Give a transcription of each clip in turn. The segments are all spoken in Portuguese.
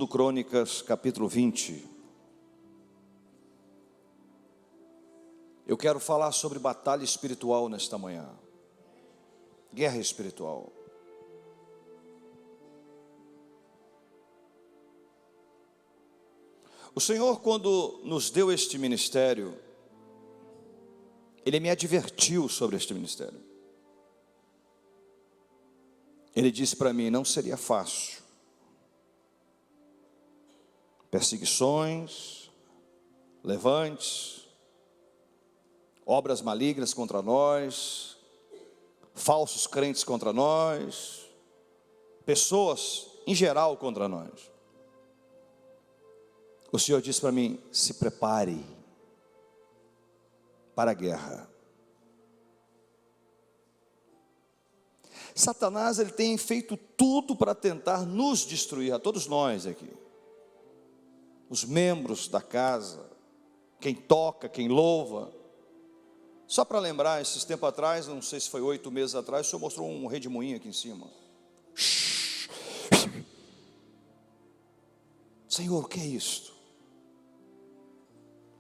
do Crônicas, capítulo 20. Eu quero falar sobre batalha espiritual nesta manhã. Guerra espiritual. O Senhor, quando nos deu este ministério, Ele me advertiu sobre este ministério. Ele disse para mim, não seria fácil. Perseguições, levantes, obras malignas contra nós, falsos crentes contra nós, pessoas em geral contra nós. O Senhor disse para mim, se prepare para a guerra. Satanás, ele tem feito tudo para tentar nos destruir, a todos nós aqui. Os membros da casa, quem toca, quem louva. Só para lembrar, esses tempos atrás, não sei se foi 8 meses atrás, o Senhor mostrou um redemoinho aqui em cima. Senhor, o que é isto?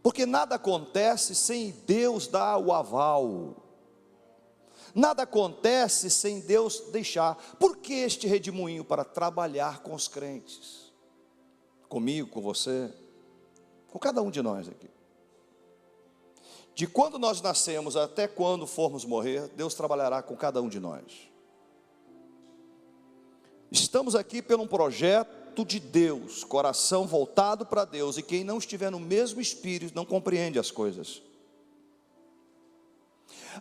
Porque nada acontece sem Deus dar o aval. Nada acontece sem Deus deixar. Por que este redemoinho? Para trabalhar com os crentes. Comigo, com você, com cada um de nós aqui. De quando nós nascemos até quando formos morrer, Deus trabalhará com cada um de nós. Estamos aqui por um projeto de Deus, coração voltado para Deus, e quem não estiver no mesmo espírito não compreende as coisas.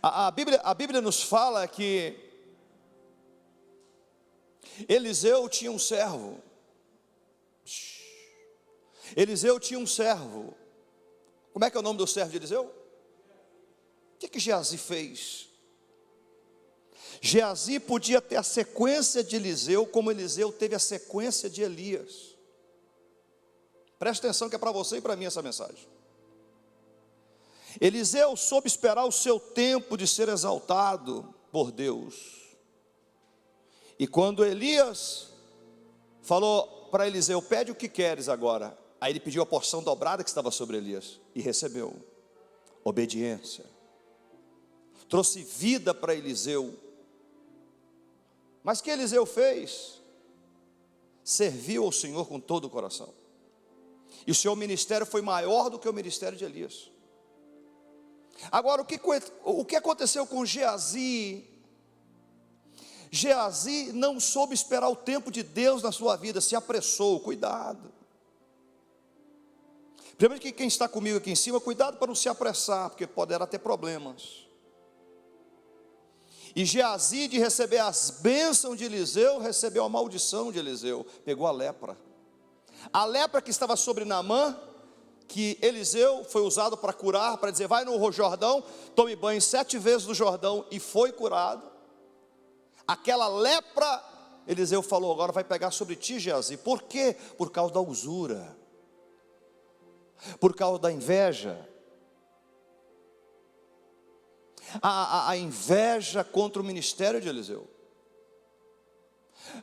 A Bíblia nos fala que Eliseu tinha um servo. Eliseu tinha um servo. Como é que é o nome do servo de Eliseu? O que Geazi fez? Geazi podia ter a sequência de Eliseu, como Eliseu teve a sequência de Elias. Presta atenção que é para você e para mim essa mensagem. Eliseu soube esperar o seu tempo de ser exaltado por Deus. E quando Elias falou para Eliseu, pede o que queres agora. Aí ele pediu a porção dobrada que estava sobre Elias e recebeu. Obediência. Trouxe vida para Eliseu. Mas o que Eliseu fez? Serviu ao Senhor com todo o coração. E o seu ministério foi maior do que o ministério de Elias. Agora, o que aconteceu com Geazi? Geazi não soube esperar o tempo de Deus na sua vida, se apressou, cuidado. Primeiro que quem está comigo aqui em cima, cuidado para não se apressar, porque poderá ter problemas. E Geazi, de receber as bênçãos de Eliseu, recebeu a maldição de Eliseu, pegou a lepra. A lepra que estava sobre Naamã, que Eliseu foi usado para curar, para dizer, vai no Jordão, tome banho 7 vezes no Jordão, e foi curado. Aquela lepra, Eliseu falou, agora vai pegar sobre ti, Geazi. Por quê? Por causa da usura, por causa da inveja. A inveja contra o ministério de Eliseu.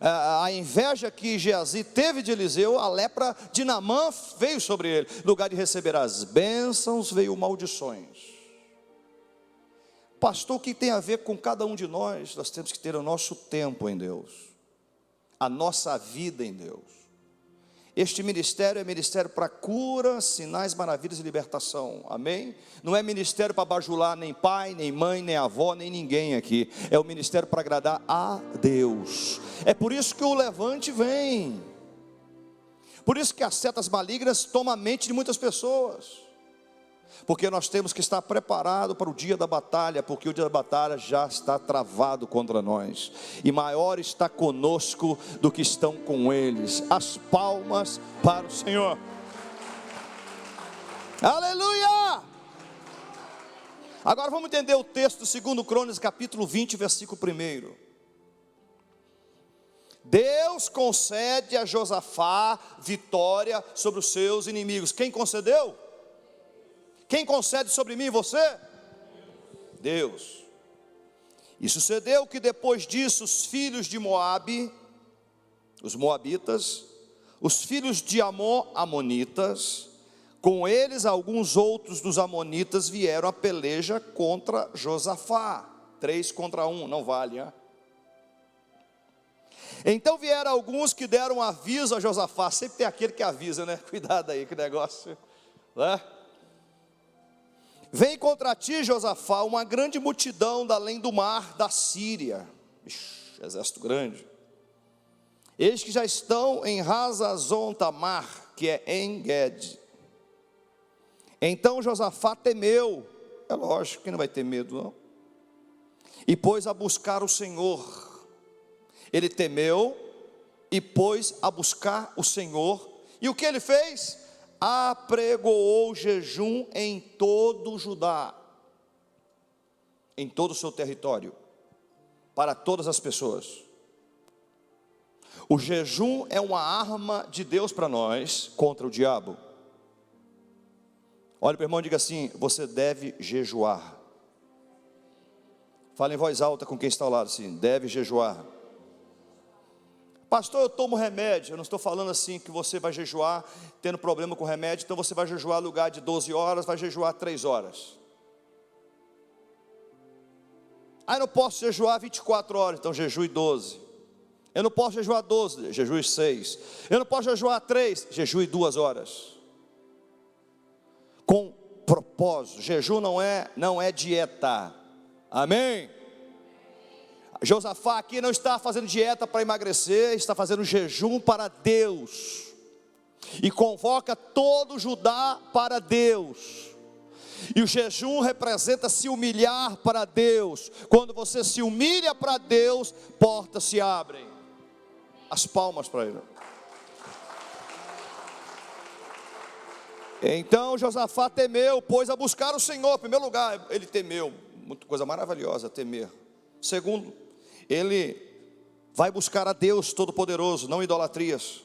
A inveja que Geazi teve de Eliseu, a lepra de Naamã veio sobre ele. No lugar de receber as bênçãos, veio maldições. Pastor, o que tem a ver com cada um de nós? Nós temos que ter o nosso tempo em Deus, a nossa vida em Deus. Este ministério é ministério para cura, sinais, maravilhas e libertação, amém? Não é ministério para bajular nem pai, nem mãe, nem avó, nem ninguém aqui. É o ministério para agradar a Deus. É por isso que o levante vem. Por isso que as setas malignas tomam a mente de muitas pessoas. Porque nós temos que estar preparados para o dia da batalha, porque o dia da batalha já está travado contra nós, e maior está conosco do que estão com eles. As palmas para o Senhor. Aleluia! Agora vamos entender o texto do 2 Crônicas, capítulo 20, versículo 1. Deus concede a Josafá vitória sobre os seus inimigos. Quem concedeu? Quem concede sobre mim e você? Deus. E sucedeu que depois disso os filhos de Moabe, os moabitas, os filhos de Amon, amonitas, com eles alguns outros dos amonitas vieram a peleja contra Josafá. 3 contra 1, não vale, hein? Então vieram alguns que deram aviso a Josafá. Sempre tem aquele que avisa, né? Cuidado aí, que negócio, né? Vem contra ti, Josafá, uma grande multidão da além do mar da Síria. Ixi, exército grande. Eis que já estão em Hazazon Tamar, que é En-Ged. Então Josafá temeu. É lógico que não vai ter medo, não. E pôs a buscar o Senhor. Ele temeu e pôs a buscar o Senhor. E o que ele fez? Apregoou jejum em todo o Judá, em todo o seu território, para todas as pessoas. O jejum é uma arma de Deus para nós contra o diabo. Olha para o irmão e diga assim: você deve jejuar. Fala em voz alta com quem está ao lado assim: deve jejuar. Pastor, eu tomo remédio. Eu não estou falando assim que você vai jejuar tendo problema com remédio. Então você vai jejuar no lugar de 12 horas, vai jejuar 3 horas. Eu não posso jejuar 24 horas, então jejue 12. Eu não posso jejuar 12, jejue 6. Eu não posso jejuar 3, jejue 2 horas. Com propósito. Jejum não é dieta. Amém? Josafá aqui não está fazendo dieta para emagrecer, está fazendo jejum para Deus, e convoca todo Judá para Deus. E o jejum representa se humilhar para Deus. Quando você se humilha para Deus, portas se abrem. As palmas para ele. Então Josafá temeu, pôs a buscar o Senhor. Em primeiro lugar, ele temeu, muita coisa maravilhosa, temer. Segundo, ele vai buscar a Deus Todo-Poderoso, não idolatrias.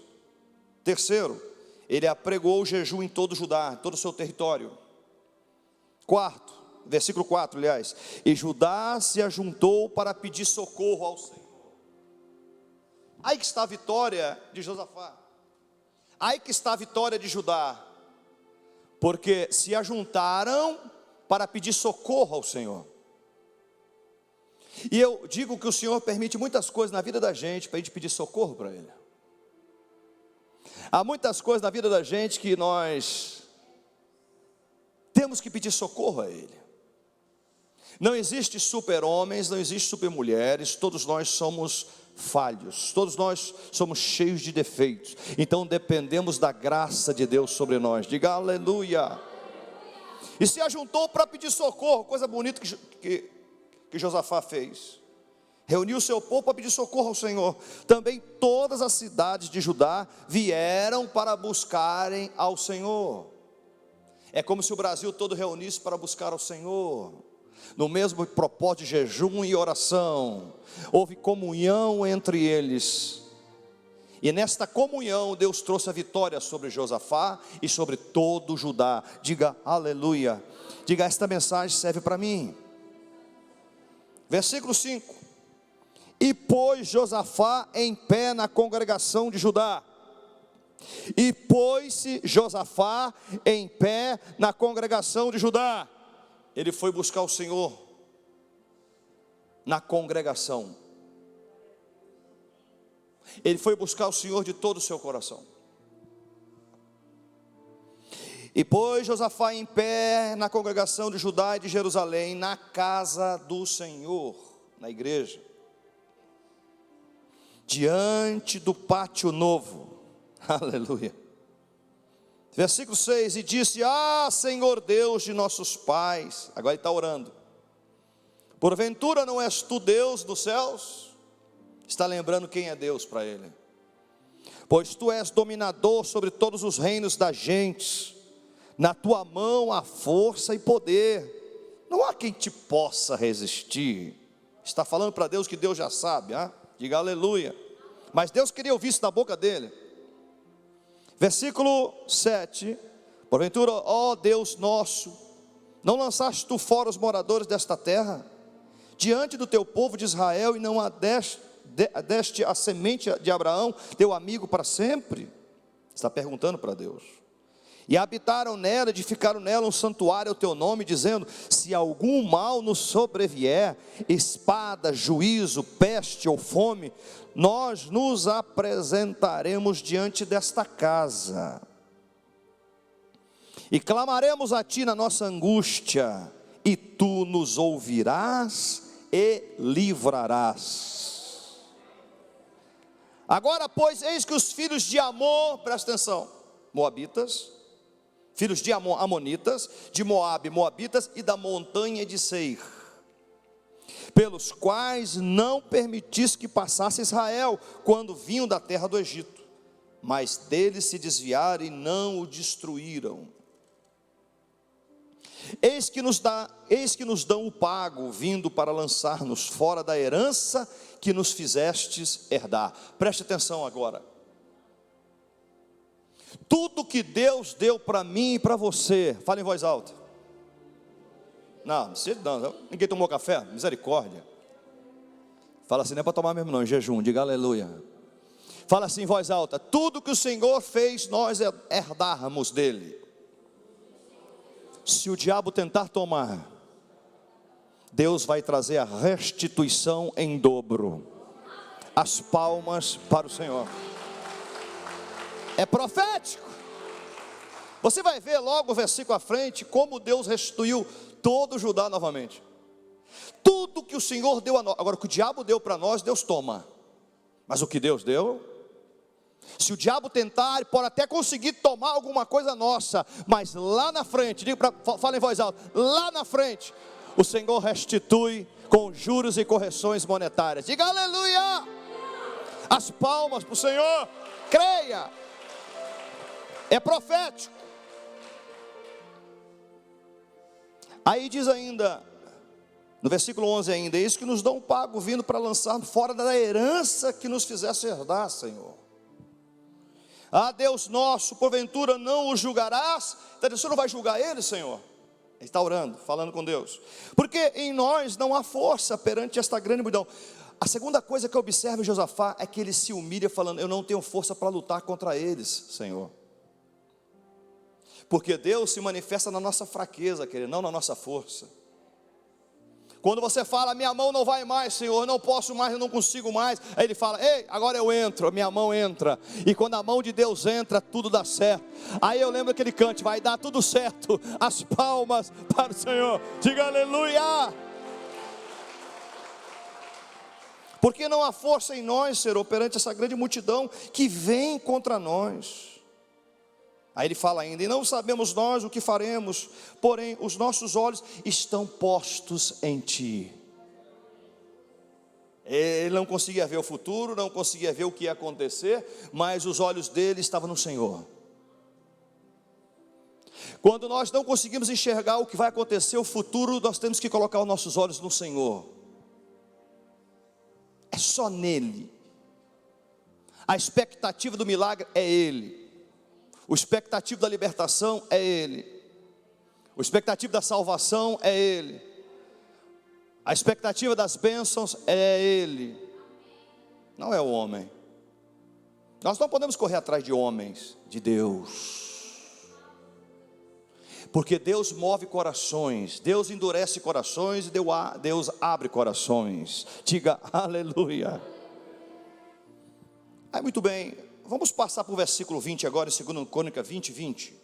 Terceiro, ele apregou o jejum em todo Judá, todo o seu território. Quarto, versículo 4, aliás: e Judá se ajuntou para pedir socorro ao Senhor. Aí que está a vitória de Josafá. Aí que está a vitória de Judá. Porque se ajuntaram para pedir socorro ao Senhor. E eu digo que o Senhor permite muitas coisas na vida da gente para a gente pedir socorro para Ele. Há muitas coisas na vida da gente que nós temos que pedir socorro a Ele. Não existe super-homens, não existe super-mulheres, todos nós somos falhos, todos nós somos cheios de defeitos. Então dependemos da graça de Deus sobre nós. Diga aleluia. E se ajuntou para pedir socorro, coisa bonita que Josafá fez. Reuniu o seu povo para pedir socorro ao Senhor. Também todas as cidades de Judá vieram para buscarem ao Senhor. É como se o Brasil todo reunisse para buscar ao Senhor, no mesmo propósito de jejum e oração. Houve comunhão entre eles, e nesta comunhão Deus trouxe a vitória sobre Josafá e sobre todo Judá. Diga aleluia. Diga: esta mensagem serve para mim. Versículo 5: e pôs Josafá em pé na congregação de Judá. E pôs-se Josafá em pé na congregação de Judá. Ele foi buscar o Senhor na congregação. Ele foi buscar o Senhor de todo o seu coração. E pôs Josafá em pé na congregação de Judá e de Jerusalém, na casa do Senhor, na igreja, diante do pátio novo. Aleluia. Versículo 6: e disse: Senhor Deus de nossos pais. Agora ele está orando. Porventura não és tu Deus dos céus? Está lembrando quem é Deus para ele. Pois tu és dominador sobre todos os reinos das gentes. Na tua mão há força e poder. Não há quem te possa resistir. Está falando para Deus que Deus já sabe. Diga aleluia. Mas Deus queria ouvir isso da boca dele. Versículo 7: porventura, ó Deus nosso, não lançaste tu fora os moradores desta terra, diante do teu povo de Israel, e não deste a semente de Abraão, teu amigo, para sempre? Está perguntando para Deus. E habitaram nela, edificaram nela um santuário ao teu nome, dizendo: se algum mal nos sobrevier, espada, juízo, peste ou fome, nós nos apresentaremos diante desta casa, e clamaremos a ti na nossa angústia, e tu nos ouvirás e livrarás. Agora, pois, eis que os filhos de Amon, presta atenção, moabitas, filhos de Amon, amonitas, de Moabe, moabitas, e da montanha de Seir, pelos quais não permitiste que passasse Israel, quando vinham da terra do Egito, mas deles se desviaram e não o destruíram. Eis que nos dão o pago, vindo para lançar-nos fora da herança que nos fizestes herdar. Preste atenção agora. Tudo que Deus deu para mim e para você, fala em voz alta. Não, ninguém tomou café? Misericórdia. Fala assim, não é para tomar mesmo não, em jejum, diga aleluia. Fala assim em voz alta: tudo que o Senhor fez, nós herdarmos dele. Se o diabo tentar tomar, Deus vai trazer a restituição em dobro. As palmas para o Senhor. É profético. Você vai ver logo o versículo à frente, como Deus restituiu todo Judá novamente. Tudo que o Senhor deu a nós, agora o que o diabo deu para nós, Deus toma. Mas o que Deus deu, se o diabo tentar, ele pode até conseguir tomar alguma coisa nossa, mas lá na frente, fala em voz alta, lá na frente, o Senhor restitui com juros e correções monetárias. Diga aleluia. As palmas para o Senhor. Creia. É profético. Aí diz ainda, no versículo 11 ainda: eis que nos dão um pago, vindo para lançar fora da herança que nos fizesse herdar, Senhor. Ah, Deus nosso, porventura não o julgarás? Você não vai julgar ele, Senhor? Ele está orando, falando com Deus. Porque em nós não há força perante esta grande multidão. A segunda coisa que eu observo em Josafá é que ele se humilha falando: eu não tenho força para lutar contra eles, Senhor. Porque Deus se manifesta na nossa fraqueza, querido, não na nossa força. Quando você fala: minha mão não vai mais, Senhor, eu não posso mais, eu não consigo mais. Aí ele fala: ei, agora eu entro, minha mão entra. E quando a mão de Deus entra, tudo dá certo. Aí eu lembro aquele cante: vai dar tudo certo. As palmas para o Senhor. Diga aleluia. Porque não há força em nós, Senhor, perante essa grande multidão que vem contra nós. Aí ele fala ainda: e não sabemos nós o que faremos, porém os nossos olhos estão postos em Ti. Ele não conseguia ver o futuro, não conseguia ver o que ia acontecer, mas os olhos dele estavam no Senhor. Quando nós não conseguimos enxergar o que vai acontecer, o futuro, nós temos que colocar os nossos olhos no Senhor. É só nele. A expectativa do milagre é Ele. O expectativo da libertação é Ele. O expectativo da salvação é Ele. A expectativa das bênçãos é Ele. Não é o homem. Nós não podemos correr atrás de homens, de Deus. Porque Deus move corações, Deus endurece corações e Deus abre corações. Diga aleluia. Aí muito bem, vamos passar para o versículo 20 agora, em 2 Crônica 20.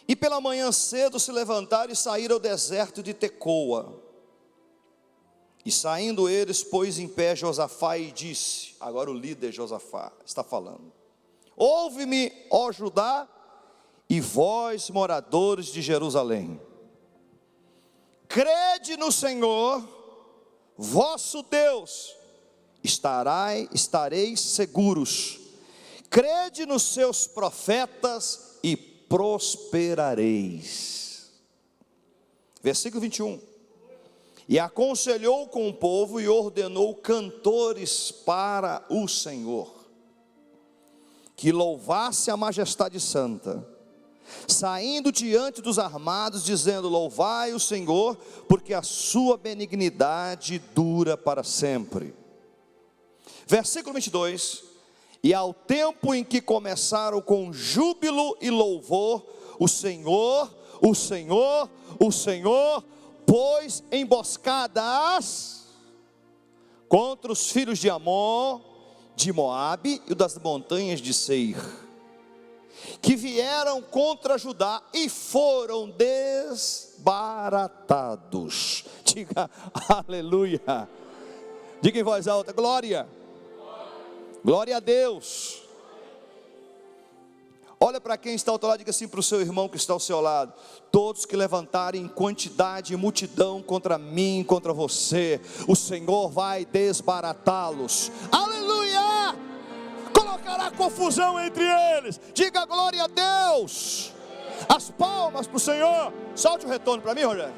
E pela manhã cedo se levantaram e saíram ao deserto de Tecoa. E saindo eles, pôs em pé Josafá e disse, agora o líder Josafá está falando: ouve-me, ó Judá, e vós, moradores de Jerusalém, crede no Senhor, vosso Deus, estareis seguros. Crede nos seus profetas e prosperareis. Versículo 21. E aconselhou com o povo e ordenou cantores para o Senhor, que louvasse a majestade santa, saindo diante dos armados, dizendo: louvai o Senhor, porque a sua benignidade dura para sempre. Versículo 22. E ao tempo em que começaram com júbilo e louvor, o Senhor pôs emboscadas contra os filhos de Amon, de Moabe e das montanhas de Seir, que vieram contra Judá e foram desbaratados. Diga aleluia. Diga em voz alta: glória. Glória a Deus. Olha para quem está ao teu lado, diga assim para o seu irmão que está ao seu lado: todos que levantarem quantidade e multidão contra mim, contra você, o Senhor vai desbaratá-los. Aleluia! Colocará confusão entre eles. Diga glória a Deus. As palmas para o Senhor. Solte o retorno para mim, Rogério.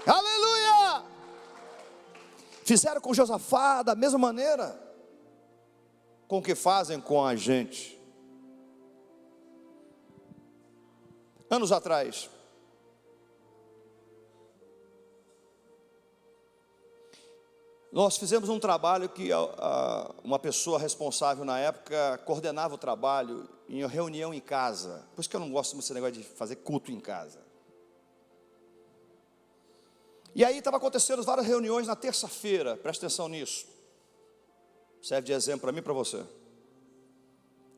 Aleluia! Fizeram com Josafá da mesma maneira com que fazem com a gente. Anos atrás, nós fizemos um trabalho que uma pessoa responsável na época coordenava o trabalho em reunião em casa. Por isso que eu não gosto muito desse negócio de fazer culto em casa. E aí estava acontecendo várias reuniões na terça-feira, presta atenção nisso. Serve de exemplo para mim e para você.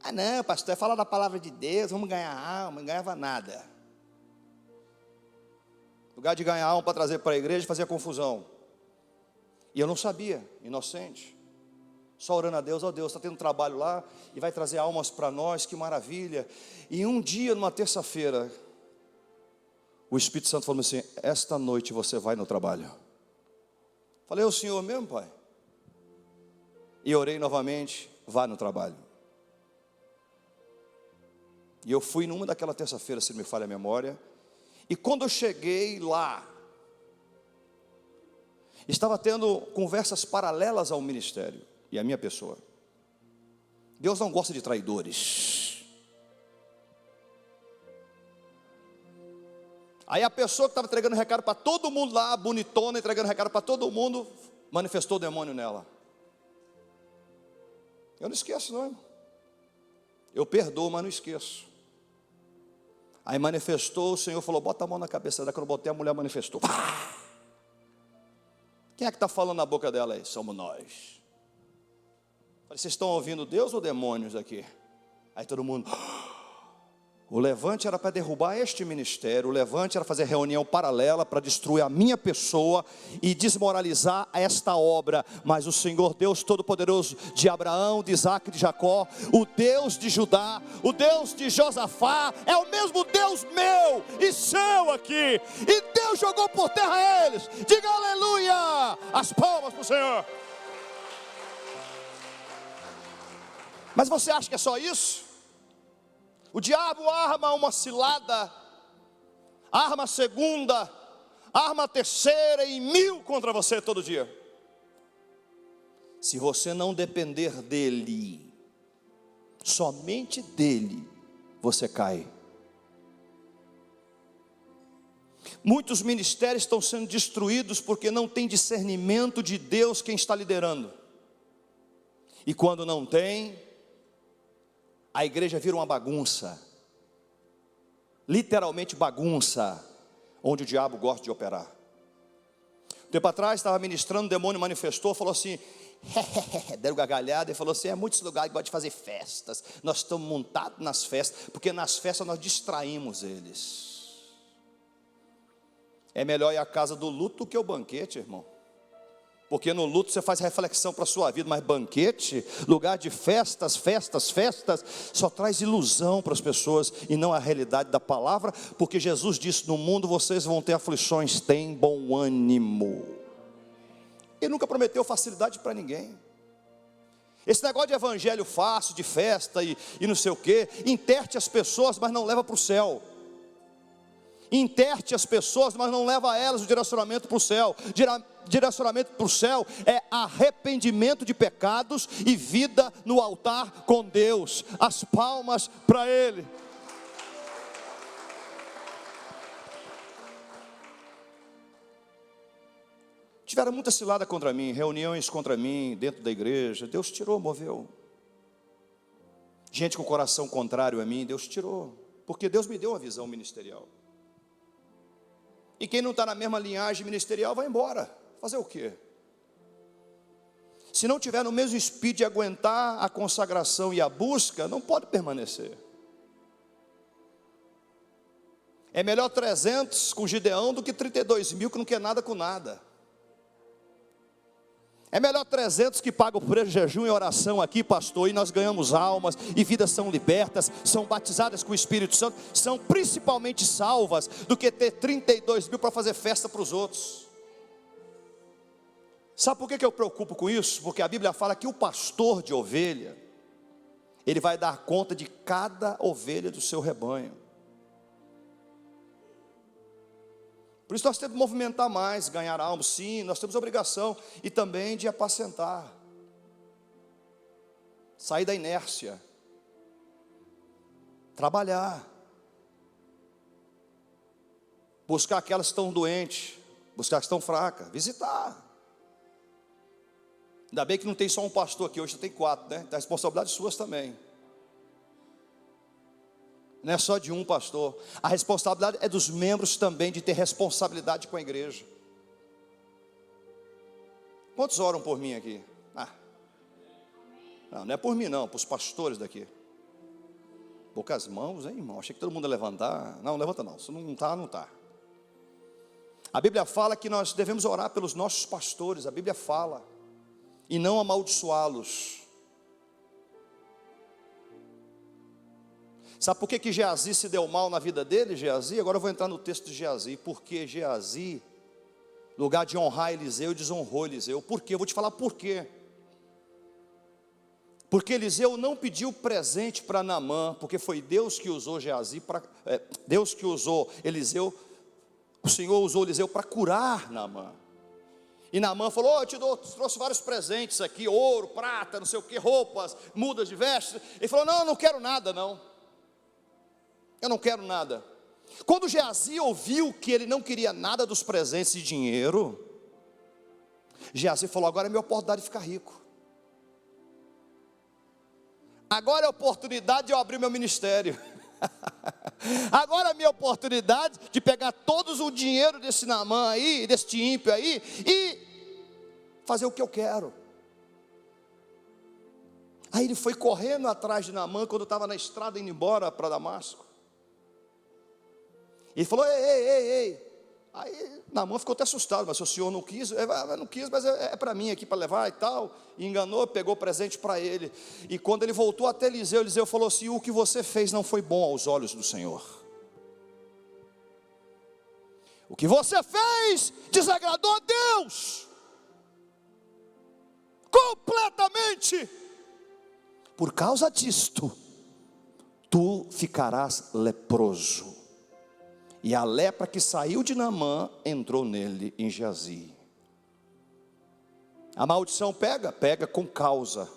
Ah não, pastor, é falar da palavra de Deus, vamos ganhar alma, não ganhava nada. No lugar de ganhar alma para trazer para a igreja, fazia confusão. E eu não sabia, inocente. Só orando a Deus, ó Deus, está tendo trabalho lá e vai trazer almas para nós, que maravilha. E um dia, numa terça-feira, o Espírito Santo falou assim: esta noite você vai no trabalho. Falei: é o Senhor mesmo, pai? E orei novamente: vá no trabalho. E eu fui numa daquela terça-feira, se não me falha a memória. E quando eu cheguei lá, estava tendo conversas paralelas ao ministério e à minha pessoa. Deus não gosta de traidores. Aí a pessoa que estava entregando recado para todo mundo lá, bonitona, entregando recado para todo mundo, manifestou o demônio nela. Eu não esqueço, não, irmão. Eu perdoo, mas não esqueço. Aí manifestou, o Senhor falou: bota a mão na cabeça dela. Quando eu botei, a mulher manifestou. Quem é que está falando na boca dela aí? Somos nós. Falei: vocês estão ouvindo Deus ou demônios aqui? Aí todo mundo... O levante era para derrubar este ministério. O levante era fazer reunião paralela para destruir a minha pessoa e desmoralizar esta obra. Mas o Senhor Deus Todo-Poderoso, de Abraão, de Isaac e de Jacó, o Deus de Judá, o Deus de Josafá, é o mesmo Deus meu e seu aqui. E Deus jogou por terra eles. Diga aleluia. As palmas para o Senhor. Mas você acha que é só isso? O diabo arma uma cilada, arma a segunda, arma a terceira e 1000 contra você todo dia. Se você não depender dele, somente dele, você cai. Muitos ministérios estão sendo destruídos porque não tem discernimento de Deus quem está liderando. E quando não tem, a igreja vira uma bagunça, literalmente bagunça, onde o diabo gosta de operar. Um tempo atrás, estava ministrando, o demônio manifestou, falou assim, deram gargalhada e falou assim: é muitos lugares que gostam de fazer festas, nós estamos montados nas festas, porque nas festas nós distraímos eles. É melhor ir à casa do luto do que o banquete, irmão. Porque no luto você faz reflexão para a sua vida, mas banquete, lugar de festas, só traz ilusão para as pessoas e não a realidade da palavra, porque Jesus disse: no mundo vocês vão ter aflições, tem bom ânimo. Ele nunca prometeu facilidade para ninguém. Esse negócio de evangelho fácil, de festa e não sei o que, interte as pessoas, mas não leva para o céu. Interte as pessoas, mas não leva elas o direcionamento para o céu. Direcionamento para o céu é arrependimento de pecados e vida no altar com Deus. As palmas para Ele. Tiveram muita cilada contra mim, reuniões contra mim dentro da igreja. Deus tirou, moveu. gente com o coração contrário a mim, Deus tirou, porque Deus me deu uma visão ministerial. E quem não está na mesma linhagem ministerial vai embora. Fazer o quê? Se não tiver no mesmo espírito de aguentar a consagração e a busca, não pode permanecer. É melhor 300 com Gideão do que 32 mil que não quer nada com nada. É melhor 300 que pagam por jejum e oração aqui, pastor, e nós ganhamos almas, e vidas são libertas, são batizadas com o Espírito Santo, são principalmente salvas, do que ter 32 mil para fazer festa para os outros. Sabe por que eu preocupo com isso? Porque a Bíblia fala que o pastor de ovelha, ele vai dar conta de cada ovelha do seu rebanho. Por isso nós temos que movimentar mais, ganhar almas, sim, nós temos a obrigação, e também de apacentar, sair da inércia, trabalhar, buscar aquelas que estão doentes, buscar as que estão fracas, visitar. Ainda bem que não tem só um pastor aqui, hoje tem 4, né? Da responsabilidade suas também. Não é só de um pastor. A responsabilidade é dos membros também de ter responsabilidade com a igreja. Quantos oram por mim aqui? Não é por mim não, para os pastores daqui. Poucas mãos, hein, irmão? Achei que todo mundo ia levantar. Não, levanta não, se não está, não está. A Bíblia fala que nós devemos orar pelos nossos pastores. A Bíblia fala. E não amaldiçoá-los. Sabe por que Geazi se deu mal na vida dele, Geazi? Agora eu vou entrar no texto de Geazi. Porque Geazi, no lugar de honrar Eliseu, desonrou Eliseu. Por quê? Eu vou te falar por quê. Porque Eliseu não pediu presente para Naamã, porque foi Deus que usou Geazi Deus que usou Eliseu. O Senhor usou Eliseu para curar Naamã. E Naamã falou: eu te trouxe vários presentes aqui, ouro, prata, não sei o que, roupas, mudas de vestes. Ele falou: não, eu não quero nada não. Eu não quero nada. Quando Geazi ouviu que ele não queria nada dos presentes de dinheiro, Geazi falou: agora é minha oportunidade de ficar rico. Agora é a oportunidade de eu abrir meu ministério. Agora é a minha oportunidade de pegar todos o dinheiro desse Naamã aí, deste ímpio aí, e fazer o que eu quero. Aí ele foi correndo atrás de Naamã quando estava na estrada indo embora para Damasco. Ele falou: ei. Aí Naamã ficou até assustado: mas se o senhor não quis, mas é para mim aqui para levar e tal. E enganou, pegou o presente para ele. E quando ele voltou até Eliseu, Eliseu falou assim: o que você fez não foi bom aos olhos do Senhor. O que você fez desagradou a Deus completamente. Por causa disto, tu ficarás leproso. E a lepra que saiu de Naamã entrou nele, em Geazi. A maldição pega com causa.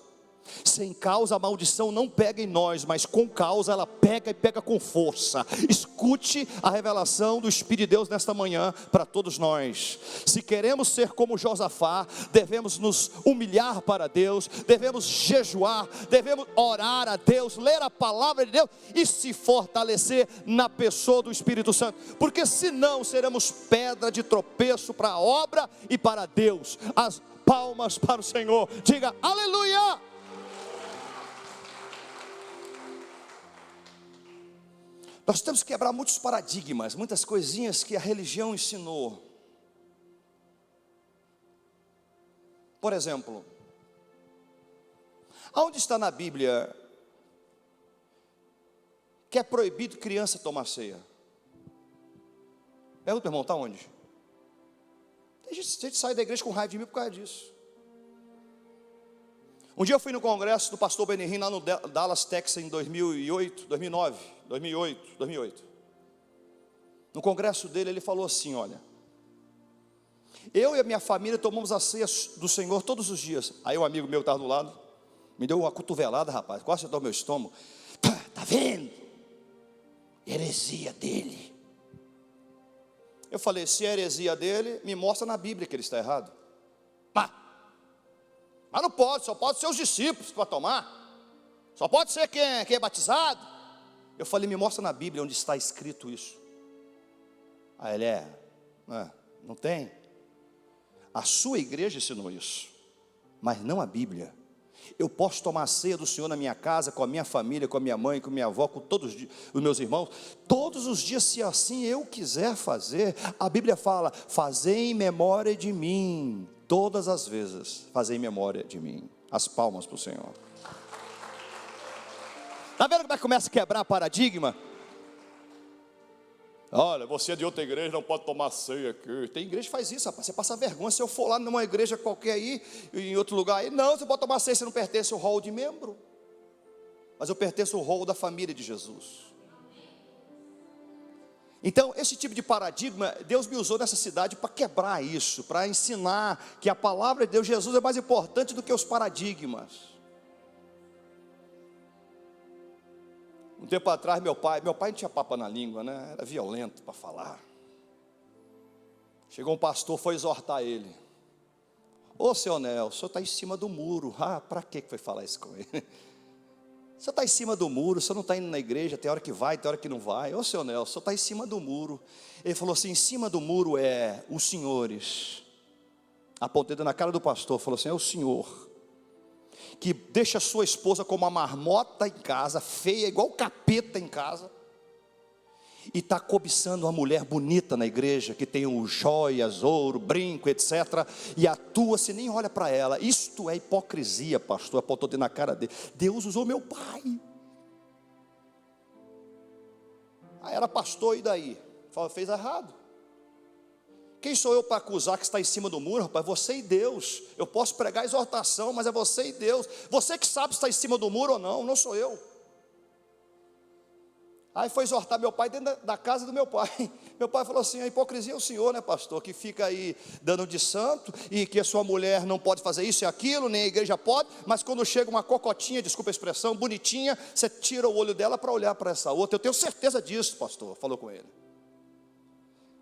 Sem causa a maldição não pega em nós, mas com causa ela pega e pega com força. Escute a revelação do Espírito de Deus nesta manhã para todos nós. Se queremos ser como Josafá, devemos nos humilhar para Deus, devemos jejuar, devemos orar a Deus, ler a palavra de Deus e se fortalecer na pessoa do Espírito Santo, porque senão seremos pedra de tropeço para a obra e para Deus. As palmas para o Senhor, diga aleluia. Nós temos que quebrar muitos paradigmas, muitas coisinhas que a religião ensinou. Por exemplo, aonde está na Bíblia que é proibido criança tomar ceia? Pergunta, irmão, está onde? A gente sai da igreja com raiva de mim por causa disso. Um dia eu fui no congresso do pastor Benihim lá no Dallas, Texas, em 2008. No congresso dele, ele falou assim: olha, eu e a minha família tomamos a ceia do Senhor todos os dias. Aí um amigo meu estava do lado, me deu uma cotovelada, rapaz, quase acertou meu estômago. Tá vendo? Heresia dele. Eu falei: se é heresia dele, me mostra na Bíblia que ele está errado. Mas não pode, só pode ser os discípulos para tomar. Só pode ser quem é batizado. Eu falei, me mostra na Bíblia onde está escrito isso. Aí ele não tem. A sua igreja ensinou isso, mas não a Bíblia. Eu posso tomar a ceia do Senhor na minha casa, com a minha família, com a minha mãe, com a minha avó, com todos os meus irmãos, todos os dias, se assim eu quiser fazer. A Bíblia fala, fazei em memória de mim, todas as vezes, fazei em memória de mim. As palmas para o Senhor. Está vendo como é que começa a quebrar paradigma? Olha, você é de outra igreja, não pode tomar ceia aqui. Tem igreja que faz isso, rapaz. Você passa vergonha. Se eu for lá numa igreja qualquer aí, em outro lugar aí, não, você pode tomar ceia, você não pertence ao rol de membro. Mas eu pertenço ao rol da família de Jesus. Então, esse tipo de paradigma, Deus me usou nessa cidade para quebrar isso, para ensinar que a palavra de Deus, Jesus, é mais importante do que os paradigmas. Um tempo atrás, meu pai não tinha papa na língua, né? Era violento para falar. Chegou um pastor, foi exortar ele. Ô, seu Nel, o senhor está em cima do muro. Para que foi falar isso com ele? O senhor está em cima do muro, o senhor não está indo na igreja, tem hora que vai, tem hora que não vai. Ô, seu Nel, o senhor está em cima do muro. Ele falou assim, em cima do muro é os senhores. Apontei na cara do pastor, falou assim, é o senhor que deixa a sua esposa como uma marmota em casa, feia, igual capeta em casa, e está cobiçando uma mulher bonita na igreja, que tem joias, ouro, brinco, etc., e atua, se nem olha para ela. Isto é hipocrisia, pastor. Apontou na cara dele. Deus usou meu pai. Aí era pastor, e daí? Fez errado. Quem sou eu para acusar que está em cima do muro, rapaz? Você e Deus. Eu posso pregar exortação, mas é você e Deus. Você que sabe se está em cima do muro ou não, não sou eu. Aí foi exortar meu pai dentro da casa do meu pai. Meu pai falou assim, a hipocrisia é o senhor, né, pastor? Que fica aí dando de santo, e que a sua mulher não pode fazer isso e aquilo, nem a igreja pode, mas quando chega uma cocotinha, desculpa a expressão, bonitinha, você tira o olho dela para olhar para essa outra. Eu tenho certeza disso, pastor, falou com ele.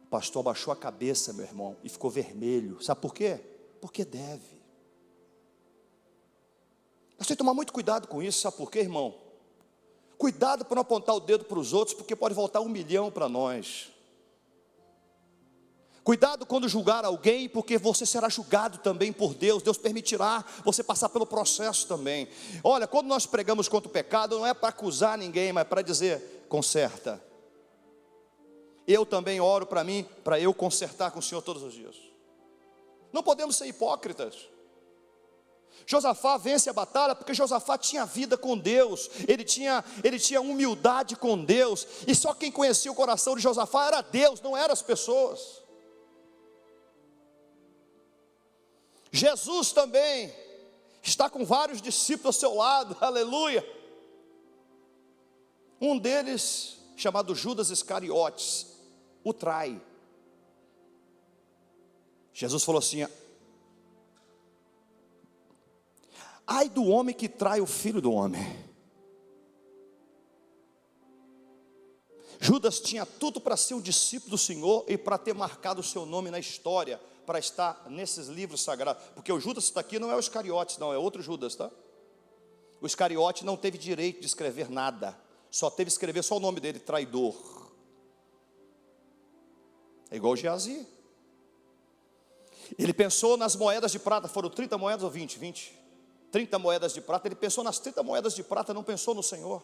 O pastor abaixou a cabeça, meu irmão, e ficou vermelho. Sabe por quê? Porque deve. Nós temos que tomar muito cuidado com isso. Sabe por quê, irmão? Cuidado para não apontar o dedo para os outros, porque pode voltar 1 milhão para nós. Cuidado quando julgar alguém, porque você será julgado também por Deus. Deus permitirá você passar pelo processo também. Olha, quando nós pregamos contra o pecado, não é para acusar ninguém, mas para dizer, conserta. Eu também oro para mim, para eu consertar com o Senhor todos os dias. Não podemos ser hipócritas. Josafá vence a batalha porque Josafá tinha vida com Deus, ele tinha humildade com Deus, e só quem conhecia o coração de Josafá era Deus, não eram as pessoas. Jesus também está com vários discípulos ao seu lado, aleluia. Um deles, chamado Judas Iscariotes, o trai. Jesus falou assim, ai do homem que trai o filho do homem. Judas tinha tudo para ser um discípulo do Senhor e para ter marcado o seu nome na história, para estar nesses livros sagrados, porque o Judas que está aqui não é o Iscariotes, não, é outro Judas, tá? O Iscariote não teve direito de escrever nada, só teve que escrever só o nome dele, traidor. É igual o Geazi. Ele pensou nas moedas de prata, foram 30 moedas ou 20? 30 moedas de prata, ele pensou nas 30 moedas de prata, não pensou no Senhor.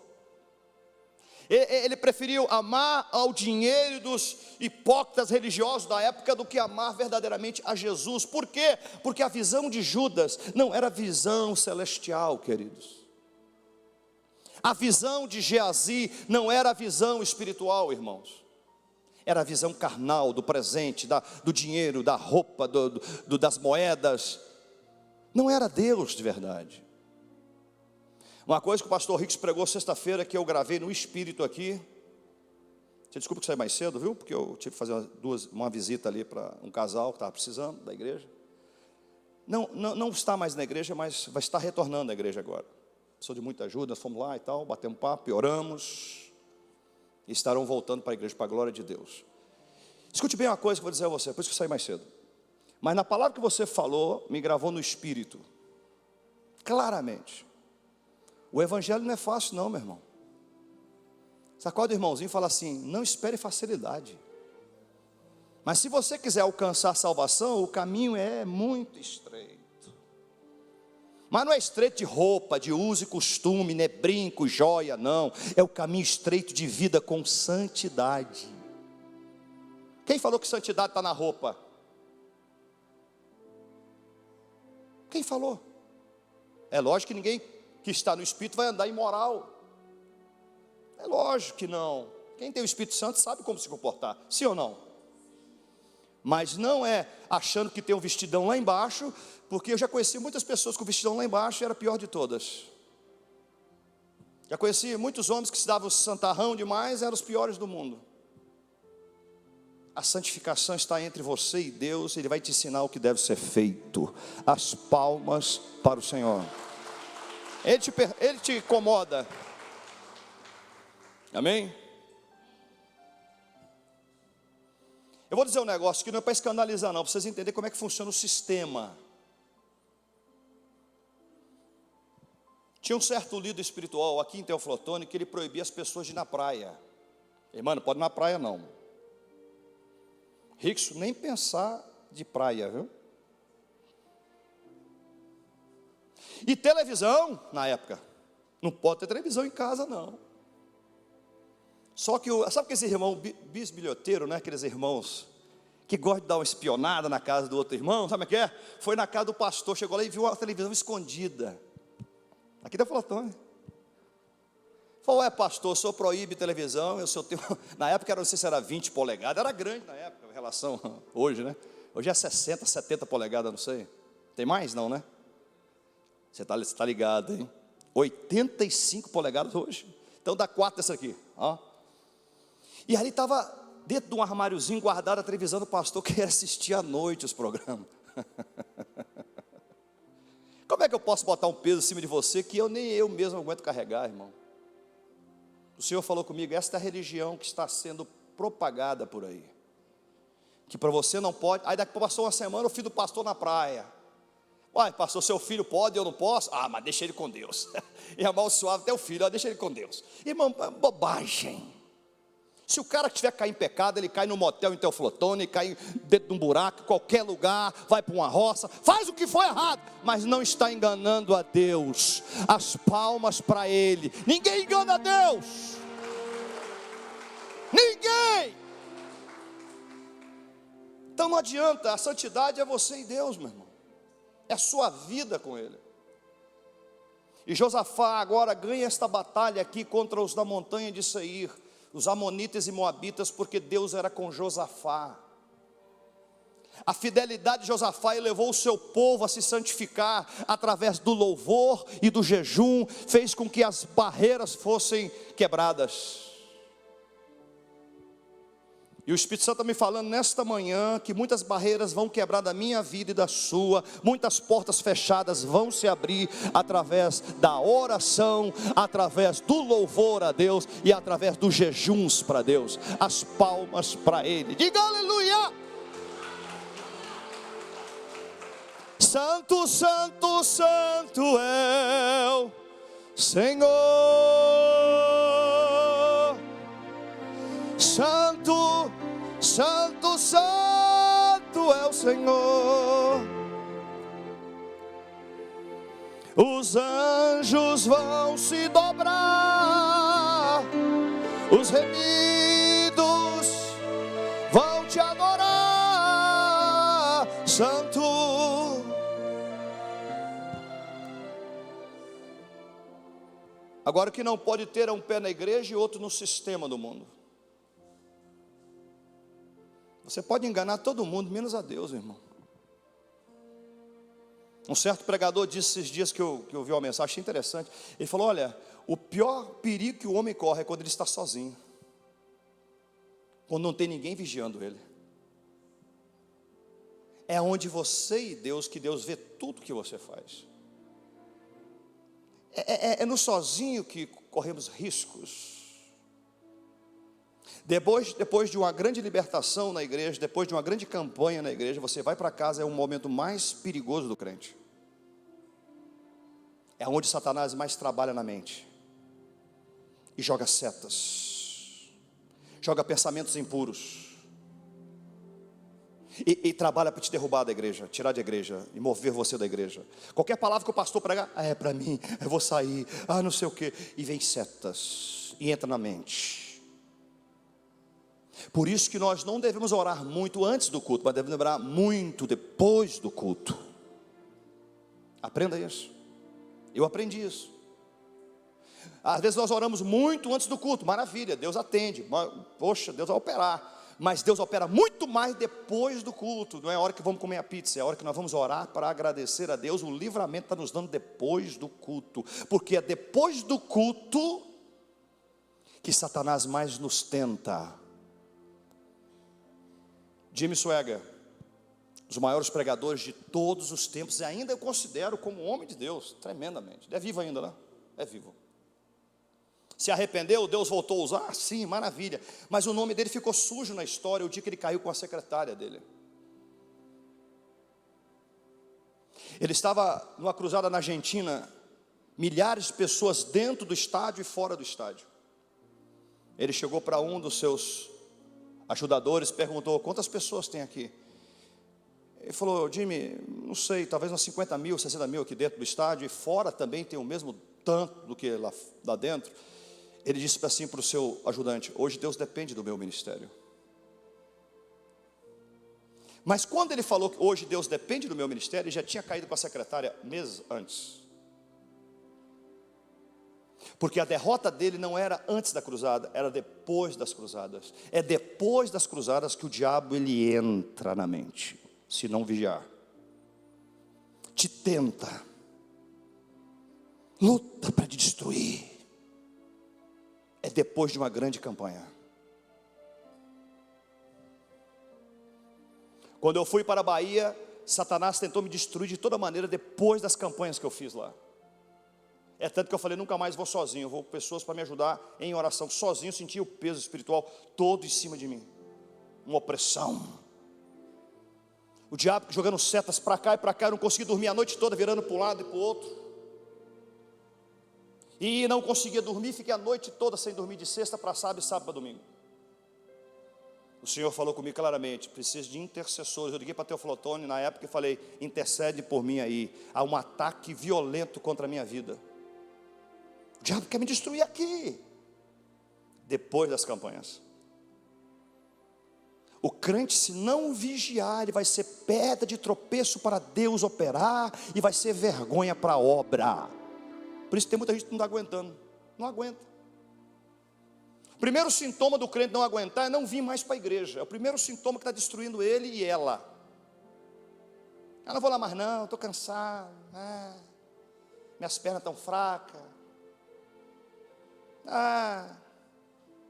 Ele preferiu amar ao dinheiro dos hipócritas religiosos da época do que amar verdadeiramente a Jesus. Por quê? Porque a visão de Judas não era visão celestial, queridos. A visão de Geazi não era a visão espiritual, irmãos. Era a visão carnal, do presente, do dinheiro, da roupa, das moedas. Não era Deus de verdade. Uma coisa que o pastor Ricks pregou sexta-feira, que eu gravei no espírito aqui. Você desculpa que saí mais cedo, viu? Porque eu tive que fazer uma visita ali para um casal que estava precisando da igreja. Não está mais na igreja, mas vai estar retornando à igreja agora. Precisou de muita ajuda, nós fomos lá e tal, batemos papo, oramos. E estarão voltando para a igreja, para a glória de Deus. Escute bem uma coisa que eu vou dizer a você, por isso que eu saí mais cedo. Mas na palavra que você falou, me gravou no espírito, claramente. O evangelho não é fácil não, meu irmão. Sacode o irmãozinho e fala assim: não espere facilidade. Mas se você quiser alcançar a salvação, o caminho é muito estreito. Mas não é estreito de roupa, de uso e costume, né? Brinco, joia, não. É o caminho estreito de vida com santidade. Quem falou que santidade está na roupa? Quem falou? É lógico que ninguém que está no Espírito vai andar imoral. É lógico que não. Quem tem o Espírito Santo sabe como se comportar, sim ou não? Mas não é achando que tem um vestidão lá embaixo, porque eu já conheci muitas pessoas com vestidão lá embaixo e era a pior de todas. Já conheci muitos homens que se davam santarrão demais, eram os piores do mundo. A santificação está entre você e Deus, Ele vai te ensinar o que deve ser feito. As palmas para o Senhor. Ele te incomoda. Amém? Eu vou dizer um negócio que não é para escandalizar não, para vocês entenderem como é que funciona o sistema. Tinha um certo líder espiritual aqui em Teoflotone que ele proibia as pessoas de ir na praia. Irmão, não pode ir na praia não. Rickson, nem pensar de praia, viu? E televisão, na época, não pode ter televisão em casa não. Só que, sabe aquele irmão bisbilhoteiro, né? Aqueles irmãos que gostam de dar uma espionada na casa do outro irmão, sabe o que é? Foi na casa do pastor, chegou lá e viu a televisão escondida. Aqui da Flotone. Falou: pastor, o senhor proíbe televisão, na época não sei se era 20 polegadas, era grande na época, em relação hoje, né? Hoje é 60, 70 polegadas, não sei. Tem mais? Não, né? Você está ligado, hein? 85 polegadas hoje. Então dá 4 dessa aqui, ó. E ali estava dentro de um armáriozinho guardada a televisão do pastor que ia assistir à noite os programas. Como é que eu posso botar um peso em cima de você que nem eu mesmo aguento carregar, irmão? O Senhor falou comigo: esta é a religião que está sendo propagada por aí, que para você não pode. Aí daqui passou uma semana, o filho do pastor na praia. Uai, pastor, seu filho pode, eu não posso? Ah, mas deixa ele com Deus. E amaldiçoava até o filho, deixa ele com Deus. Irmão, bobagem. Se o cara tiver cair em pecado, ele cai no motel em Teoflotone, cai dentro de um buraco, em qualquer lugar, vai para uma roça, faz o que for errado, mas não está enganando a Deus. As palmas para Ele. Ninguém engana a Deus. Ninguém. Então não adianta, a santidade é você e Deus, meu irmão. É a sua vida com Ele. E Josafá agora ganha esta batalha aqui contra os da montanha de Seir, os amonitas e moabitas, porque Deus era com Josafá. A fidelidade de Josafá levou o seu povo a se santificar através do louvor e do jejum, fez com que as barreiras fossem quebradas. E o Espírito Santo está me falando nesta manhã que muitas barreiras vão quebrar da minha vida e da sua, muitas portas fechadas vão se abrir através da oração, através do louvor a Deus e através dos jejuns para Deus. As palmas para Ele. Diga aleluia! Santo, santo, santo é o Senhor. Santo, santo, santo é o Senhor. Os anjos vão se dobrar, os remidos vão te adorar, Santo. Agora, o que não pode ter é um pé na igreja e outro no sistema do mundo. Você pode enganar todo mundo, menos a Deus, irmão. Um certo pregador disse esses dias que eu ouvi uma mensagem, achei interessante. Ele falou: olha, o pior perigo que o homem corre é quando ele está sozinho, quando não tem ninguém vigiando ele. É onde você e Deus, que Deus vê tudo que você faz. É no sozinho que corremos riscos. Depois de uma grande libertação na igreja, depois de uma grande campanha na igreja, você vai para casa, é o momento mais perigoso do crente. É onde Satanás mais trabalha na mente. E joga setas, joga pensamentos impuros, e trabalha para te derrubar da igreja, tirar da igreja e mover você da igreja. Qualquer palavra que o pastor pregar, é para mim, eu vou sair, não sei o que, e vem setas, e entra na mente. Por isso que nós não devemos orar muito antes do culto, mas devemos orar muito depois do culto. Aprenda isso. Eu aprendi isso. Às vezes nós oramos muito antes do culto, maravilha, Deus atende, poxa, Deus vai operar. Mas Deus opera muito mais depois do culto. Não é a hora que vamos comer a pizza, é a hora que nós vamos orar para agradecer a Deus. O livramento está nos dando depois do culto, porque é depois do culto que Satanás mais nos tenta. Jimmy Swaggart, um dos maiores pregadores de todos os tempos, e ainda eu considero como homem de Deus, tremendamente. Ele é vivo ainda, né? É vivo. Se arrependeu, Deus voltou a usar? Sim, maravilha. Mas o nome dele ficou sujo na história o dia que ele caiu com a secretária dele. Ele estava numa cruzada na Argentina, milhares de pessoas dentro do estádio e fora do estádio. Ele chegou para um dos seus ajudadores, perguntou: quantas pessoas tem aqui? Ele falou: Jimmy, não sei, talvez umas 50 mil, 60 mil aqui dentro do estádio, e fora também tem o mesmo tanto do que lá dentro. Ele disse assim para o seu ajudante: hoje Deus depende do meu ministério. Mas quando ele falou que hoje Deus depende do meu ministério, ele já tinha caído com a secretária meses antes. Porque a derrota dele não era antes da cruzada, era depois das cruzadas. É depois das cruzadas que o diabo ele entra na mente, se não vigiar. Te tenta, luta para te destruir. É depois de uma grande campanha. Quando eu fui para a Bahia, Satanás tentou me destruir de toda maneira depois das campanhas que eu fiz lá. É tanto que eu falei: nunca mais vou sozinho, eu vou com pessoas para me ajudar em oração. Sozinho eu sentia o peso espiritual todo em cima de mim, uma opressão. O diabo jogando setas para cá e para cá, eu não conseguia dormir a noite toda, virando para um lado e para o outro. E não conseguia dormir, fiquei a noite toda sem dormir, de sexta para sábado e sábado para domingo. O Senhor falou comigo claramente: preciso de intercessores. Eu liguei para Teoflotone na época e falei: intercede por mim aí. Há um ataque violento contra a minha vida. O diabo quer me destruir aqui. Depois das campanhas. O crente, se não vigiar, ele vai ser pedra de tropeço para Deus operar, e vai ser vergonha para a obra. Por isso tem muita gente que não está aguentando. Não aguenta. O primeiro sintoma do crente não aguentar é não vir mais para a igreja. É o primeiro sintoma que está destruindo ele e ela. Eu não vou lá mais não, estou cansado. Minhas pernas estão fracas.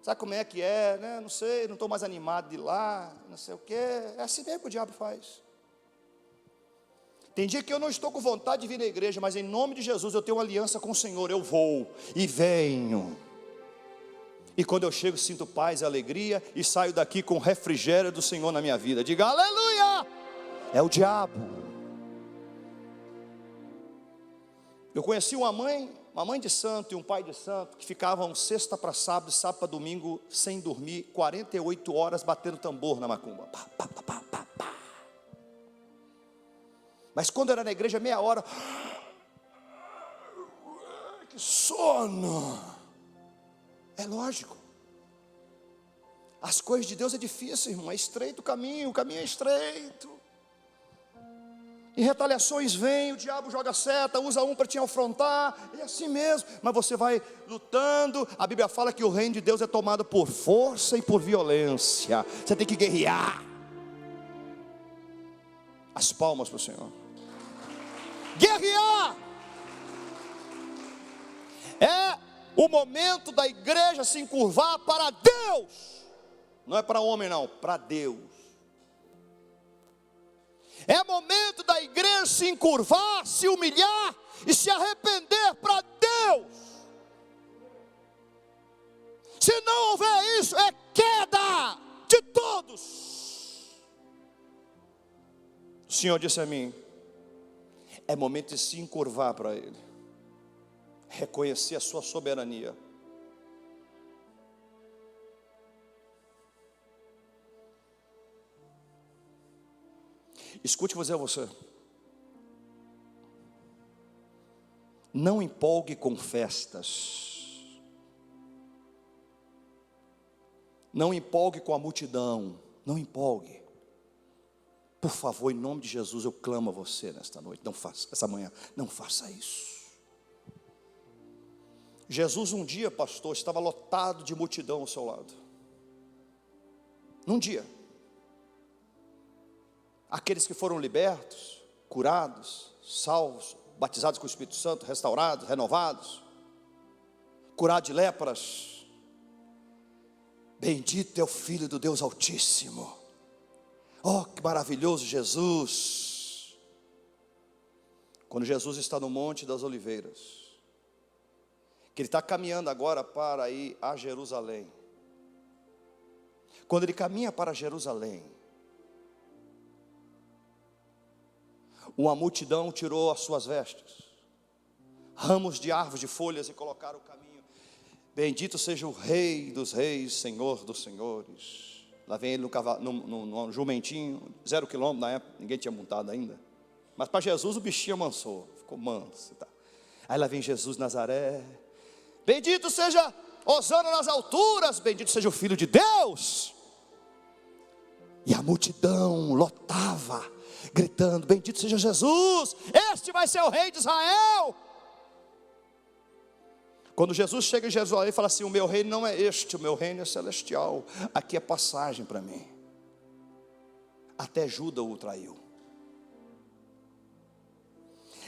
Sabe como é que é, né? Não sei, não estou mais animado de ir lá, não sei o quê. É assim mesmo que o diabo faz. Tem dia que eu não estou com vontade de vir na igreja, mas em nome de Jesus eu tenho uma aliança com o Senhor. Eu vou e venho. E quando eu chego, sinto paz e alegria, e saio daqui com o refrigério do Senhor na minha vida. Diga aleluia! É o diabo. Eu conheci uma mãe de santo e um pai de santo, que ficavam sexta para sábado, sábado para domingo, sem dormir, 48 horas batendo tambor na macumba. Pá, pá, pá, pá, pá, pá. Mas quando era na igreja, meia hora, que sono. É lógico. As coisas de Deus é difícil, irmão. É estreito o caminho é estreito. E retaliações vêm, o diabo joga seta, usa um para te afrontar, é assim mesmo. Mas você vai lutando. A Bíblia fala que o reino de Deus é tomado por força e por violência. Você tem que guerrear. As palmas para o Senhor. Guerrear. É o momento da igreja se encurvar para Deus. Não é para homem não, para Deus. É momento da igreja se encurvar, se humilhar e se arrepender para Deus. Se não houver isso, é queda de todos. O Senhor disse a mim: é momento de se encurvar para Ele. reconhecer a sua soberania. Escute, vou dizer a você, não empolgue com festas, não empolgue com a multidão, não empolgue. Por favor, em nome de Jesus, eu clamo a você nesta noite, não faça, essa manhã, não faça isso. Jesus um dia, pastor, estava lotado de multidão ao seu lado. Num dia. Aqueles que foram libertos, curados, salvos, batizados com o Espírito Santo, restaurados, renovados, curados de lepras. Bendito é o Filho do Deus Altíssimo. Oh, que maravilhoso Jesus. Quando Jesus está no Monte das Oliveiras, que ele está caminhando agora para ir a Jerusalém. Quando ele caminha para Jerusalém, uma multidão tirou as suas vestes, ramos de árvores de folhas, e colocaram o caminho. Bendito seja o Rei dos Reis, Senhor dos Senhores. Lá vem ele no cavalo, no jumentinho, 0 quilômetro na época, ninguém tinha montado ainda. Mas para Jesus o bichinho amansou, ficou manso. Tá. Aí lá vem Jesus Nazaré. Bendito seja, hosana nas alturas, bendito seja o Filho de Deus. E a multidão lotava, gritando: bendito seja Jesus, este vai ser o Rei de Israel. Quando Jesus chega em Jerusalém, ele fala assim: o meu reino não é este, o meu reino é celestial, aqui é passagem para mim. Até Judas o traiu.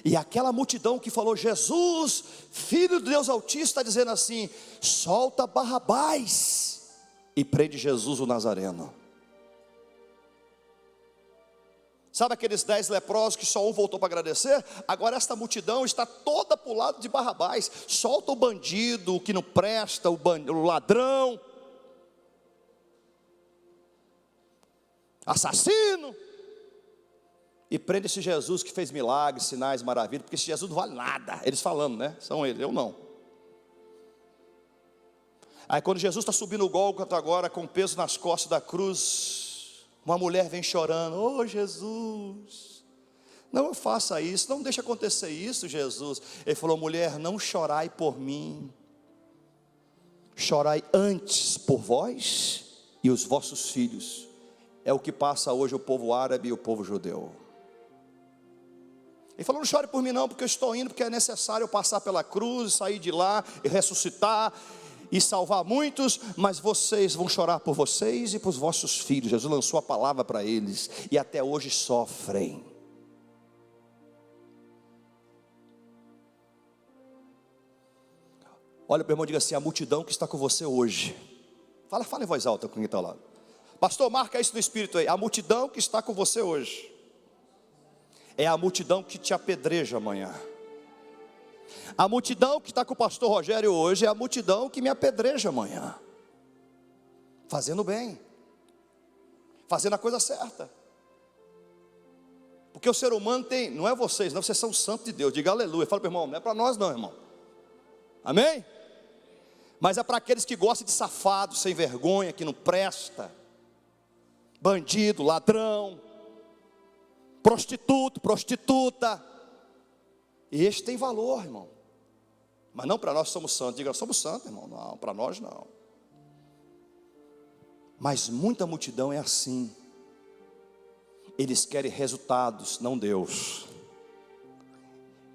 E aquela multidão que falou: Jesus, Filho de Deus Altíssimo, está dizendo assim: solta Barrabás e prende Jesus o Nazareno. Sabe aqueles 10 leprosos que só um voltou para agradecer? Agora esta multidão está toda para o lado de Barrabás. Solta o bandido, o que não presta, o ladrão, assassino, e prende esse Jesus que fez milagres, sinais, maravilhas, porque esse Jesus não vale nada. Eles falando, né? São eles, eu não. Aí quando Jesus está subindo o Gólgota agora, com peso nas costas da cruz, uma mulher vem chorando: oh Jesus, não faça isso, não deixe acontecer isso, Jesus. Ele falou: mulher, não chorai por mim, chorai antes por vós e os vossos filhos. É o que passa hoje o povo árabe e o povo judeu. Ele falou: não chore por mim não, porque eu estou indo, porque é necessário eu passar pela cruz, sair de lá e ressuscitar e salvar muitos, mas vocês vão chorar por vocês e por os vossos filhos. Jesus lançou a palavra para eles, e até hoje sofrem. Olha para o irmão e diga assim: a multidão que está com você hoje. Fala em voz alta com quem está ao lado. Pastor, marca isso no espírito aí. A multidão que está com você hoje é a multidão que te apedreja amanhã. A multidão que está com o pastor Rogério hoje é a multidão que me apedreja amanhã, fazendo bem, fazendo a coisa certa. Porque o ser humano tem, não é vocês, não, vocês são santos de Deus. Diga aleluia. Fala para o irmão: não é para nós não, irmão. Amém? Mas é para aqueles que gostam de safado, sem vergonha, que não presta, bandido, ladrão, prostituto, prostituta. E este tem valor, irmão. Mas não para nós somos santos. Diga: somos santos, irmão. Não, para nós não. Mas muita multidão é assim. Eles querem resultados, não Deus.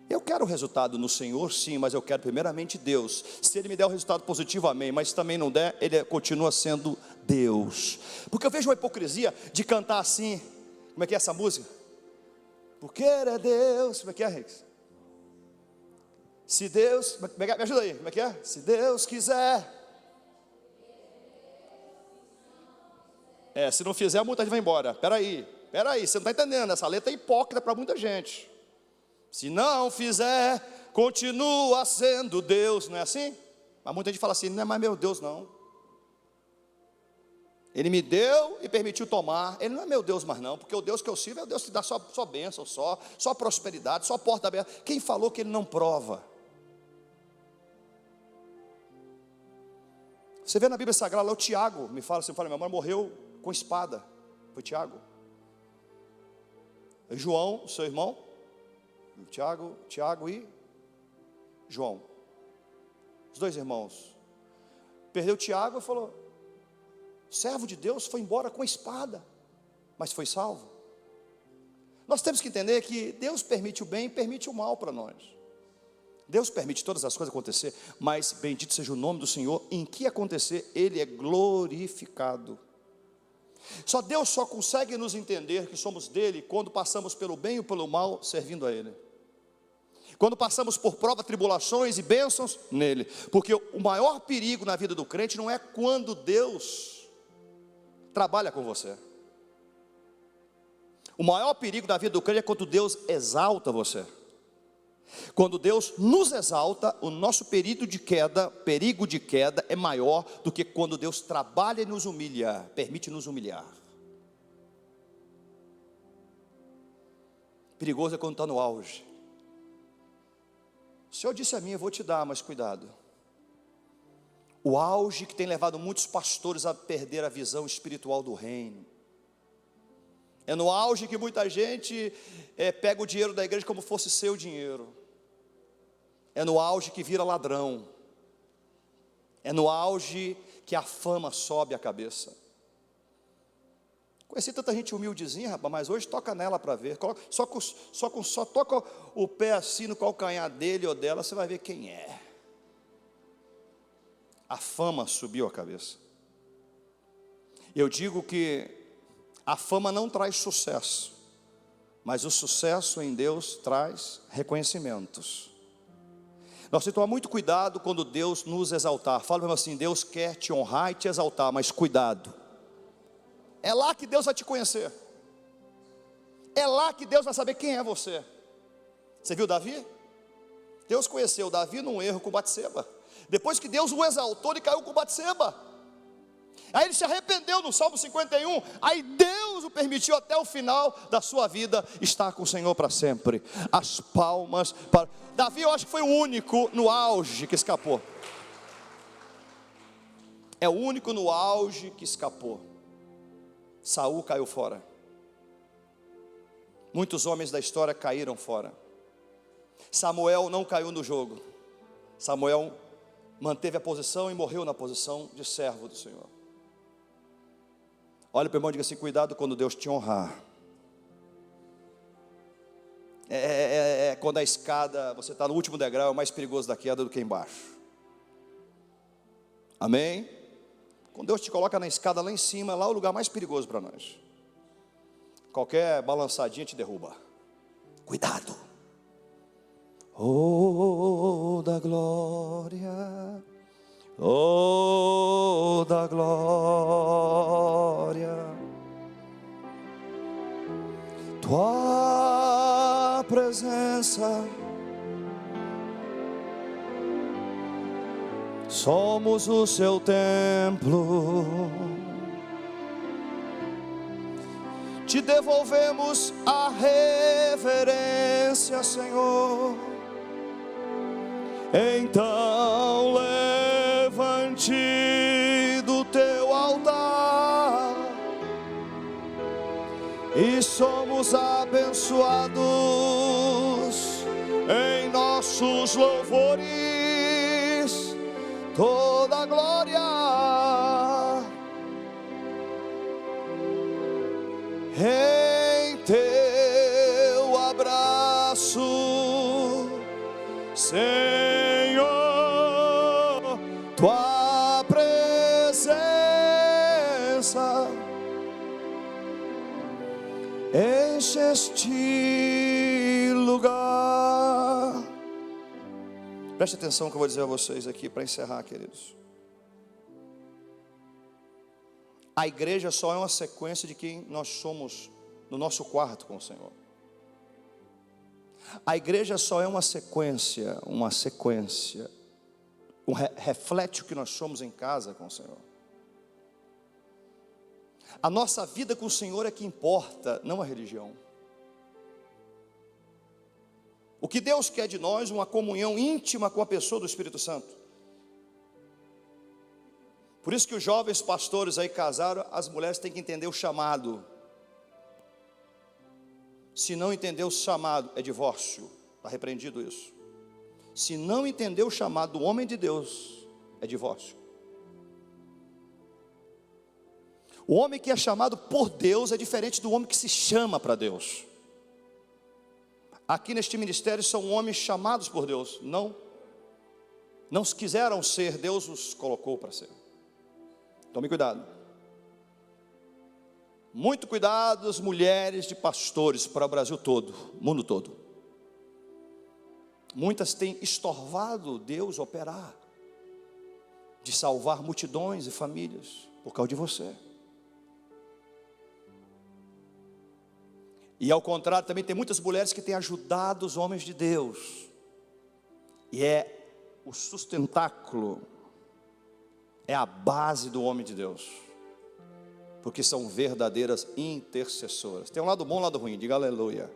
Eu quero resultado no Senhor, sim, mas eu quero primeiramente Deus. Se Ele me der o resultado positivo, amém. Mas se também não der, Ele continua sendo Deus. Porque eu vejo uma hipocrisia de cantar assim. Como é que é essa música? Porque é Deus. Como é que é, Rex? Se Deus, me ajuda aí, como é que é? Se Deus quiser. Se não fizer, a multa vai embora. Peraí, você não está entendendo, essa letra é hipócrita para muita gente. Se não fizer, continua sendo Deus, não é assim? Mas muita gente fala assim: não é mais meu Deus não. Ele me deu e permitiu tomar. Ele não é meu Deus mais não, porque o Deus que eu sirvo é o Deus que dá só bênção, só prosperidade, só porta aberta. Quem falou que Ele não prova? Você vê na Bíblia Sagrada lá o Tiago, me fala assim, minha mãe morreu com espada. Foi Tiago. João, seu irmão, Tiago e João, os dois irmãos. Perdeu Tiago e falou, servo de Deus foi embora com a espada, mas foi salvo. Nós temos que entender que Deus permite o bem e permite o mal para nós. Deus permite todas as coisas acontecer, mas bendito seja o nome do Senhor, em que acontecer, Ele é glorificado. Deus só consegue nos entender que somos dele quando passamos pelo bem e pelo mal servindo a Ele. Quando passamos por provas, tribulações e bênçãos nele. Porque o maior perigo na vida do crente não é quando Deus trabalha com você. O maior perigo da vida do crente é quando Deus exalta você. Quando Deus nos exalta, o nosso perigo de queda é maior do que quando Deus trabalha e nos humilha, permite nos humilhar. Perigoso é quando está no auge. O Senhor disse a mim, eu vou te dar, mas cuidado. O auge que tem levado muitos pastores a perder a visão espiritual do reino. É no auge que muita gente pega o dinheiro da igreja como fosse seu dinheiro. É no auge que vira ladrão. É no auge que a fama sobe a cabeça. Conheci tanta gente humildezinha, rapaz, mas hoje toca nela para ver. Só toca o pé assim no calcanhar dele ou dela, você vai ver quem é. A fama subiu a cabeça. Eu digo que a fama não traz sucesso, mas o sucesso em Deus traz reconhecimentos. Nós temos que tomar muito cuidado quando Deus nos exaltar. Fala mesmo assim, Deus quer te honrar e te exaltar, mas cuidado. É lá que Deus vai te conhecer. É lá que Deus vai saber quem é você. Você viu Davi? Deus conheceu Davi num erro com Batseba. Depois que Deus o exaltou, ele caiu com Batseba. Aí ele se arrependeu no Salmo 51. Aí Deus o permitiu até o final da sua vida estar com o Senhor para sempre. As palmas para Davi, eu acho que foi o único no auge que escapou. É o único no auge que escapou. Saul caiu fora. Muitos homens da história caíram fora. Samuel não caiu no jogo. Samuel manteve a posição e morreu na posição de servo do Senhor. Olha para o irmão e diga assim, cuidado quando Deus te honrar. Quando a escada, você está no último degrau, é mais perigoso da queda do que embaixo. Amém? Quando Deus te coloca na escada lá em cima, lá é o lugar mais perigoso para nós. Qualquer balançadinha te derruba. Cuidado. Oh, da glória. Oh, da glória. Tua presença. Somos o seu templo. Te devolvemos a reverência, Senhor. Então levante do teu altar e somos abençoados em nossos louvores. Toda glória em teu abraço, Senhor, tua presença enche este lugar. Preste atenção no que eu vou dizer a vocês aqui para encerrar, queridos. A igreja só é uma sequência de quem nós somos no nosso quarto com o Senhor. A igreja só é uma sequência, reflete o que nós somos em casa com o Senhor. A nossa vida com o Senhor é que importa, não a religião. O que Deus quer de nós, uma comunhão íntima com a pessoa do Espírito Santo. Por isso que os jovens pastores aí casaram, as mulheres têm que entender o chamado. Se não entender o chamado, é divórcio. Está repreendido isso. Se não entender o chamado do homem de Deus, é divórcio. O homem que é chamado por Deus é diferente do homem que se chama para Deus. Aqui neste ministério são homens chamados por Deus. Não quiseram ser, Deus os colocou para ser. Tome cuidado. Muito cuidado as mulheres de pastores para o Brasil todo, mundo todo. Muitas têm estorvado Deus operar, de salvar multidões e famílias, por causa de você. E ao contrário, também tem muitas mulheres que têm ajudado os homens de Deus. E é o sustentáculo, é a base do homem de Deus. Porque são verdadeiras intercessoras. Tem um lado bom e um lado ruim, diga aleluia.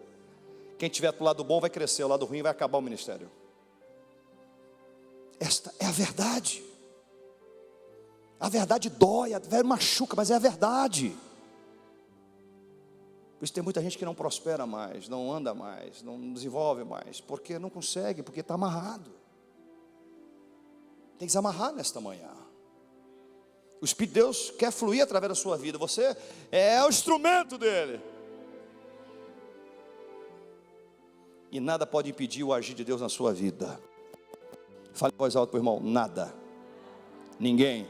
Quem tiver do lado bom vai crescer, o lado ruim vai acabar o ministério. Esta é a verdade. A verdade dói, a verdade machuca, mas é a verdade. Por isso tem muita gente que não prospera mais, não anda mais, não desenvolve mais, porque não consegue, porque está amarrado. Tem que desamarrar nesta manhã. O Espírito de Deus quer fluir através da sua vida, você é o instrumento dele. E nada pode impedir o agir de Deus na sua vida. Fale em voz alta para o irmão, nada, ninguém,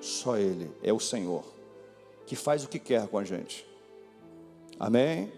só Ele, é o Senhor, que faz o que quer com a gente. Amém?